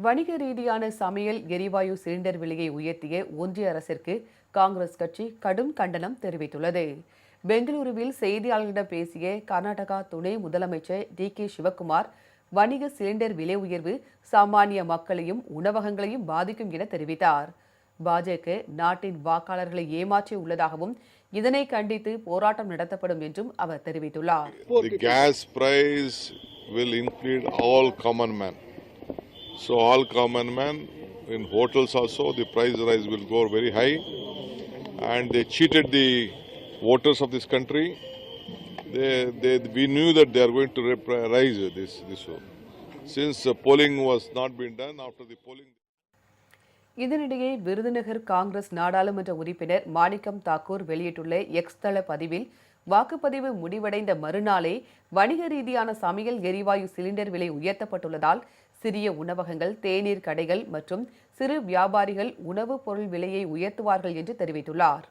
வணிக ரீதியான சமையல் எரிவாயு சிலிண்டர் விலையை உயர்த்திய ஒன்றிய அரசிற்கு காங்கிரஸ் கட்சி கடும் கண்டனம் தெரிவித்துள்ளது. பெங்களூருவில் செய்தியாளர்களிடம் பேசிய கர்நாடகா துணை முதலமைச்சர் டி.கே. சிவக்குமார், வணிக சிலிண்டர் விலை உயர்வு சாமானிய மக்களையும் உணவகங்களையும் பாதிக்கும் என தெரிவித்தார். பாஜக நாட்டின் வாக்காளர்களை ஏமாற்றி உள்ளதாகவும் இதனை கண்டித்து போராட்டம் நடத்தப்படும் என்றும் அவர் தெரிவித்துள்ளார். So all common man in hotels also the price rise will go very high, and they cheated the voters of this country. We knew that they are going to rise this since polling was not been done. After the polling. இதனிடையே விருதுநகர் காங்கிரஸ் நாடாளுமன்ற உறுப்பினர் மாணிக்கம் தாக்கூர் வெளியிட்டுள்ள X தள பதிவில், வாக்குப்பதிவு முடிவடைந்த மறுநாளே வணிக ரீதியான சமையல் எரிவாயு சிலிண்டர் விலை உயர்த்தப்பட்டுள்ளதால் சிறிய உணவகங்கள், தேநீர் கடைகள் மற்றும் சிறு வியாபாரிகள் உணவுப் பொருள் விலையை உயர்த்துவார்கள் என்று தெரிவித்துள்ளார்.